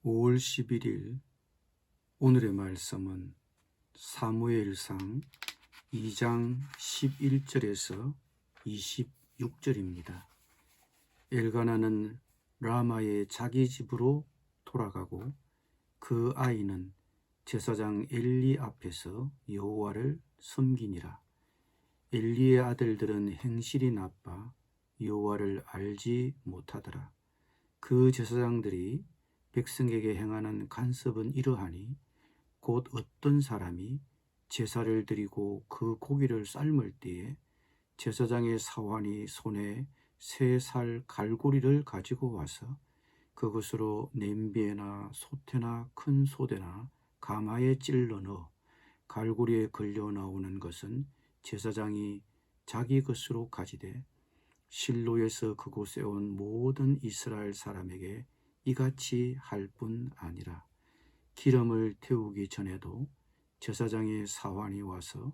5월 11일 오늘의 말씀은 사무엘상 2장 11절에서 26절입니다. 엘가나는 라마의 자기 집으로 돌아가고 그 아이는 제사장 엘리 앞에서 여호와를 섬기니라. 엘리의 아들들은 행실이 나빠 여호와를 알지 못하더라. 그 제사장들이 백성에게 행하는 간섭은 이러하니 곧 어떤 사람이 제사를 드리고 그 고기를 삶을 때에 제사장의 사환이 손에 3살 갈고리를 가지고 와서 그것으로 냄비에나 솥에나 큰 소대나 가마에 찔러 넣어 갈고리에 걸려 나오는 것은 제사장이 자기 것으로 가지되 실로에서 그곳에 온 모든 이스라엘 사람에게 이같이 할 뿐 아니라 기름을 태우기 전에도 제사장의 사환이 와서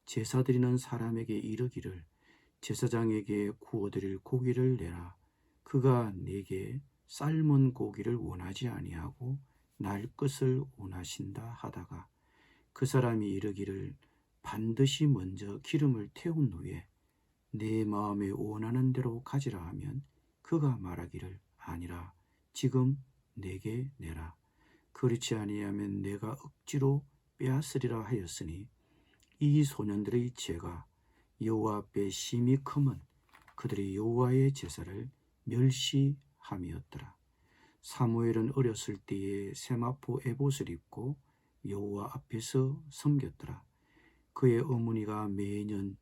제사 드리는 사람에게 이르기를 제사장에게 구워드릴 고기를 내라. 그가 내게 삶은 고기를 원하지 아니하고 날 것을 원하신다 하다가 그 사람이 이르기를 반드시 먼저 기름을 태운 후에 내 마음에 원하는 대로 가지라 하면 그가 말하기를 아니라 지금 내게 내라. 그렇지 아니하면 내가 억지로 빼앗으리라 하였으니 이 소년들의 죄가 여호와 앞에 심히 크면 그들이 여호와의 제사를 멸시함이었더라. 사무엘은 어렸을 때에 세마포 에봇을 입고 여호와 앞에서 섬겼더라. 그의 어머니가 매년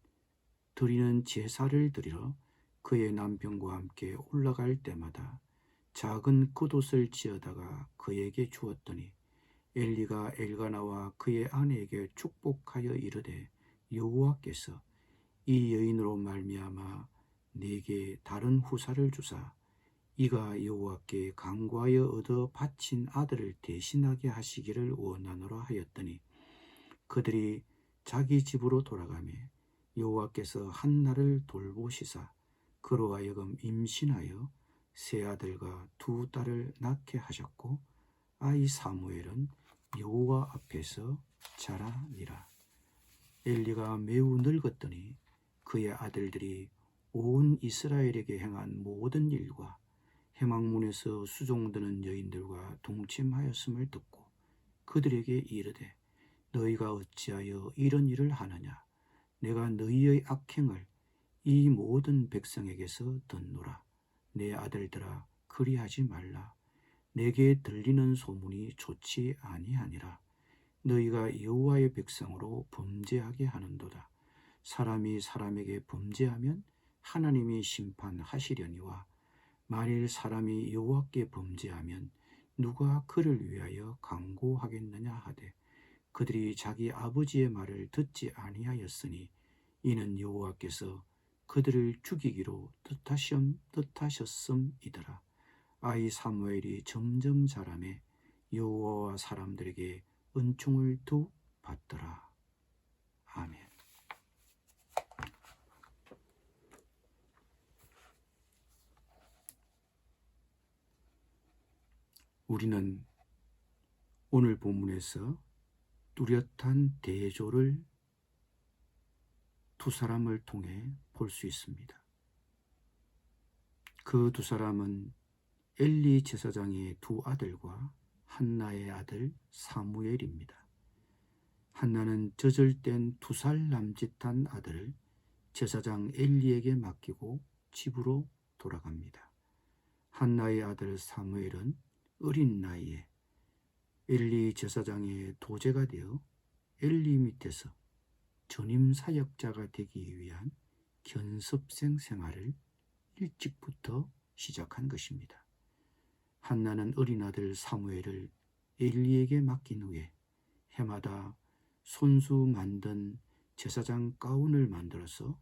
드리는 제사를 드리러 그의 남편과 함께 올라갈 때마다 작은 겉옷을 지어다가 그에게 주었더니 엘리가 엘가나와 그의 아내에게 축복하여 이르되 여호와께서 이 여인으로 말미암아 네게 다른 후사를 주사 이가 여호와께 간구하여 얻어 바친 아들을 대신하게 하시기를 원하노라 하였더니 그들이 자기 집으로 돌아가며 여호와께서 한나를 돌보시사 그로 하여금 임신하여 세 아들과 2딸을 낳게 하셨고 아이 사무엘은 여호와 앞에서 자라니라. 엘리가 매우 늙었더니 그의 아들들이 온 이스라엘에게 행한 모든 일과 해망문에서 수종드는 여인들과 동침하였음을 듣고 그들에게 이르되 너희가 어찌하여 이런 일을 하느냐. 내가 너희의 악행을 이 모든 백성에게서 듣노라. 내 아들들아 그리하지 말라. 내게 들리는 소문이 좋지 아니하니라. 너희가 여호와의 백성으로 범죄하게 하는도다. 사람이 사람에게 범죄하면 하나님이 심판하시려니와 만일 사람이 여호와께 범죄하면 누가 그를 위하여 강구하겠느냐 하되 그들이 자기 아버지의 말을 듣지 아니하였으니 이는 여호와께서 그들을 죽이기로 뜻하셨음이더라. 아이 사무엘이 점점 자라매 여호와와 사람들에게 은총을 두 받더라. 아멘. 우리는 오늘 본문에서 뚜렷한 대조를 2사람을 통해 볼 수 있습니다. 그 2사람은 엘리 제사장의 2아들과 한나의 아들 사무엘입니다. 한나는 젖을땐 2살 남짓한 아들을 제사장 엘리에게 맡기고 집으로 돌아갑니다. 한나의 아들 사무엘은 어린 나이에 엘리 제사장의 도제가 되어 엘리 밑에서 전임 사역자가 되기 위한 견습생 생활을 일찍부터 시작한 것입니다. 한나는 어린 아들 사무엘을 엘리에게 맡긴 후에 해마다 손수 만든 제사장 가운을 만들어서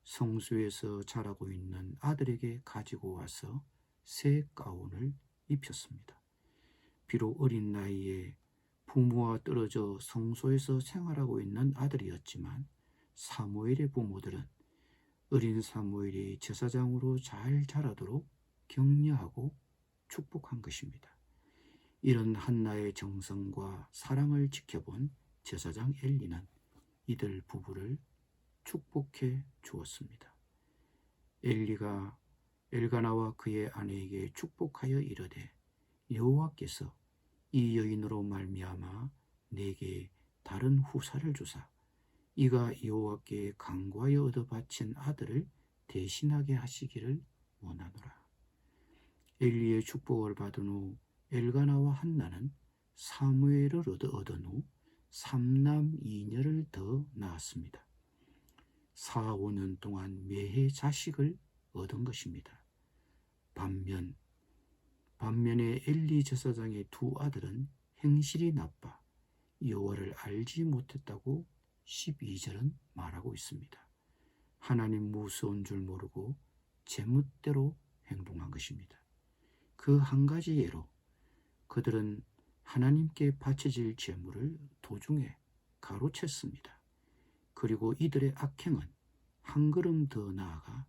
성소에서 자라고 있는 아들에게 가지고 와서 새 가운을 입혔습니다. 비록 어린 나이에 부모와 떨어져 성소에서 생활하고 있는 아들이었지만 사무엘의 부모들은 어린 사무엘이 제사장으로 잘 자라도록 격려하고 축복한 것입니다. 이런 한나의 정성과 사랑을 지켜본 제사장 엘리는 이들 부부를 축복해 주었습니다. 엘리가 엘가나와 그의 아내에게 축복하여 이르되 여호와께서 이 여인으로 말미암아 내게 다른 후사를 주사 이가 여호와께 간구하여 얻어 바친 아들을 대신하게 하시기를 원하노라. 엘리의 축복을 받은 후 엘가나와 한나는 사무엘을 얻은 후 3남 2녀를 더 낳았습니다. 4, 5년 동안 매해 자식을 얻은 것입니다. 반면에 엘리 제사장의 두 아들은 행실이 나빠 여호와를 알지 못했다고 12절은 말하고 있습니다. 하나님 무서운 줄 모르고 제멋대로 행동한 것입니다. 그 한 가지 예로 그들은 하나님께 바쳐질 제물을 도중에 가로챘습니다. 그리고 이들의 악행은 한 걸음 더 나아가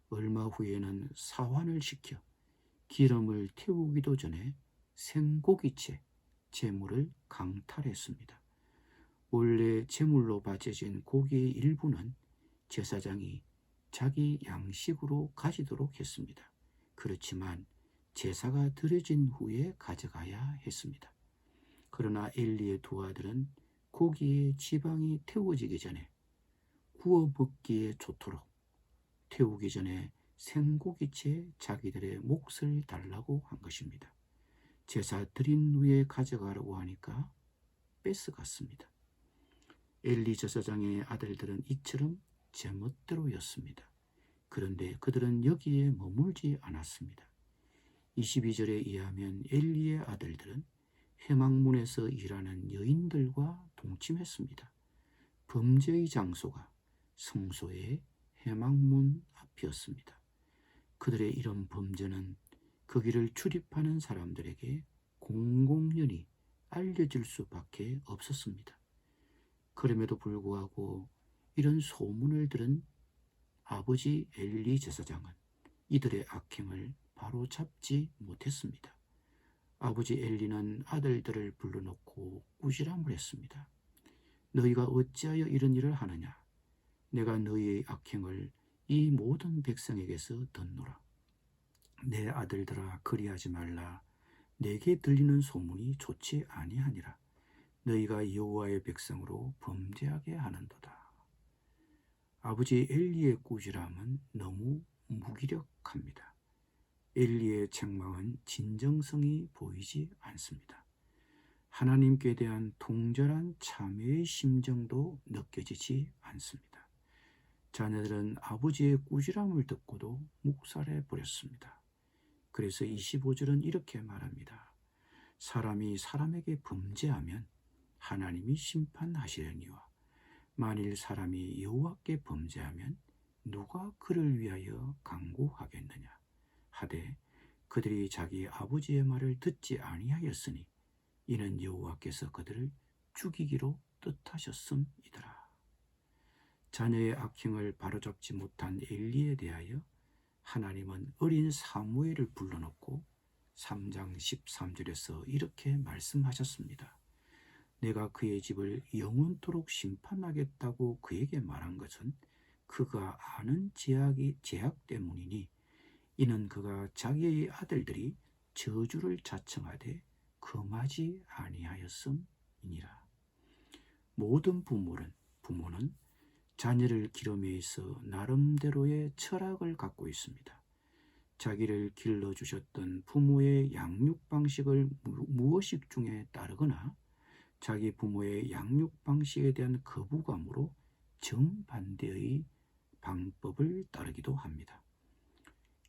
얼마 후에는 사환을 시켜 기름을 태우기도 전에 생고기채 제물을 강탈했습니다. 원래 제물로 바쳐진 고기의 일부는 제사장이 자기 양식으로 가지도록 했습니다. 그렇지만 제사가 드려진 후에 가져가야 했습니다. 그러나 엘리의 두 아들은 고기의 지방이 태워지기 전에 구워 먹기에 좋도록 태우기 전에 생고기채 자기들의 몫을 달라고 한 것입니다. 제사 드린 후에 가져가려고 하니까 뺏어갔습니다. 엘리 제사장의 아들들은 이처럼 제멋대로였습니다. 그런데 그들은 여기에 머물지 않았습니다. 22절에 의하면 엘리의 아들들은 회막문에서 일하는 여인들과 동침했습니다. 범죄의 장소가 성소의 회막문 앞이었습니다. 그들의 이런 범죄는 거기를 출입하는 사람들에게 공공연히 알려질 수밖에 없었습니다. 그럼에도 불구하고 이런 소문을 들은 아버지 엘리 제사장은 이들의 악행을 바로잡지 못했습니다. 아버지 엘리는 아들들을 불러놓고 꾸지람을 했습니다. 너희가 어찌하여 이런 일을 하느냐? 내가 너희의 악행을 이 모든 백성에게서 듣노라. 내 아들들아 그리하지 말라. 내게 들리는 소문이 좋지 아니하니라. 너희가 여호와의 백성으로 범죄하게 하는도다. 아버지 엘리의 꾸지람은 너무 무기력합니다. 엘리의 책망은 진정성이 보이지 않습니다. 하나님께 대한 통절한 참회의 심정도 느껴지지 않습니다. 자녀들은 아버지의 꾸지람을 듣고도 묵살해 버렸습니다. 그래서 25절은 이렇게 말합니다. 사람이 사람에게 범죄하면 하나님이 심판하시려니와 만일 사람이 여호와께 범죄하면 누가 그를 위하여 간구하겠느냐 하되 그들이 자기 아버지의 말을 듣지 아니하였으니 이는 여호와께서 그들을 죽이기로 뜻하셨음이더라. 자녀의 악행을 바로잡지 못한 엘리에 대하여 하나님은 어린 사무엘을 불러놓고 3장 13절에서 이렇게 말씀하셨습니다. 내가 그의 집을 영원토록 심판하겠다고 그에게 말한 것은 그가 아는 제약 때문이니 이는 그가 자기의 아들들이 저주를 자청하되 금하지 아니하였음이니라. 모든 부모는 자녀를 기름에 있어 나름대로의 철학을 갖고 있습니다. 자기를 길러주셨던 부모의 양육 방식을 무의식 중에 따르거나 자기 부모의 양육 방식에 대한 거부감으로 정반대의 방법을 따르기도 합니다.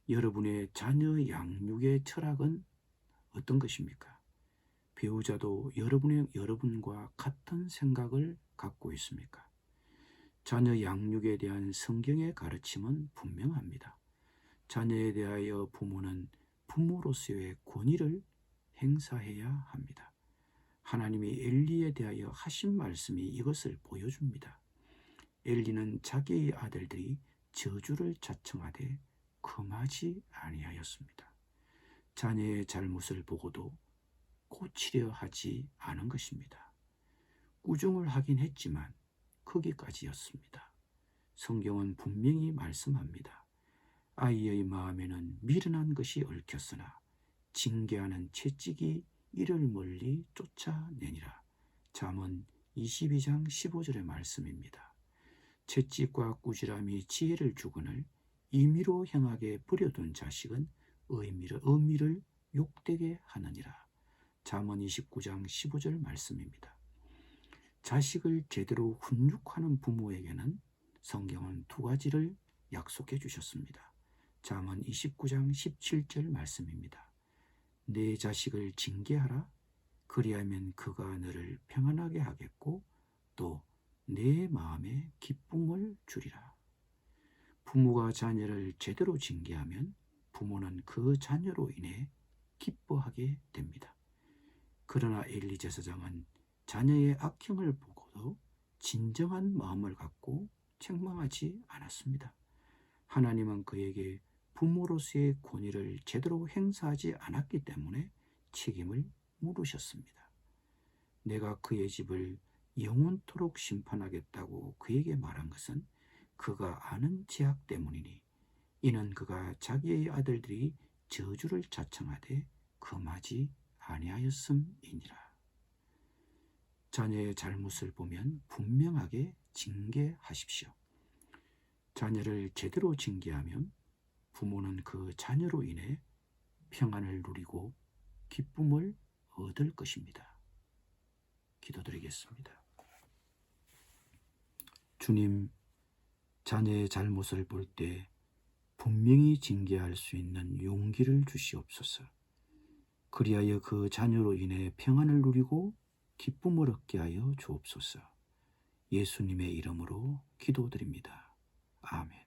여러분의 자녀 양육의 철학은 어떤 것입니까? 배우자도 여러분과 같은 생각을 갖고 있습니까? 자녀 양육에 대한 성경의 가르침은 분명합니다. 자녀에 대하여 부모는 부모로서의 권위를 행사해야 합니다. 하나님이 엘리에 대하여 하신 말씀이 이것을 보여줍니다. 엘리는 자기의 아들들이 저주를 자청하되 금하지 아니하였습니다. 자녀의 잘못을 보고도 고치려 하지 않은 것입니다. 꾸중을 하긴 했지만 거기까지였습니다. 성경은 분명히 말씀합니다. 아이의 마음에는 미련한 것이 얽혔으나 징계하는 채찍이 이를 멀리 쫓아내니라. 잠언 22장 15절의 말씀입니다. 채찍과 꾸지람이 지혜를 주거늘 임의로 행하게 버려둔 자식은 의미를 욕되게 하느니라. 잠언 29장 15절 말씀입니다. 자식을 제대로 훈육하는 부모에게는 성경은 두 가지를 약속해 주셨습니다. 잠언 29장 17절 말씀입니다. 내 자식을 징계하라. 그리하면 그가 너를 평안하게 하겠고 또 내 마음에 기쁨을 주리라. 부모가 자녀를 제대로 징계하면 부모는 그 자녀로 인해 기뻐하게 됩니다. 그러나 엘리 제사장은 자녀의 악행을 보고도 진정한 마음을 갖고 책망하지 않았습니다. 하나님은 그에게 부모로서의 권위를 제대로 행사하지 않았기 때문에 책임을 물으셨습니다. 내가 그의 집을 영원토록 심판하겠다고 그에게 말한 것은 그가 아는 죄악 때문이니 이는 그가 자기의 아들들이 저주를 자청하되 금하지 아니하였음이니라. 자녀의 잘못을 보면 분명하게 징계하십시오. 자녀를 제대로 징계하면 부모는 그 자녀로 인해 평안을 누리고 기쁨을 얻을 것입니다. 기도드리겠습니다. 주님, 자녀의 잘못을 볼 때 분명히 징계할 수 있는 용기를 주시옵소서. 그리하여 그 자녀로 인해 평안을 누리고 기쁨을 얻게 하여 주옵소서. 예수님의 이름으로 기도드립니다. 아멘.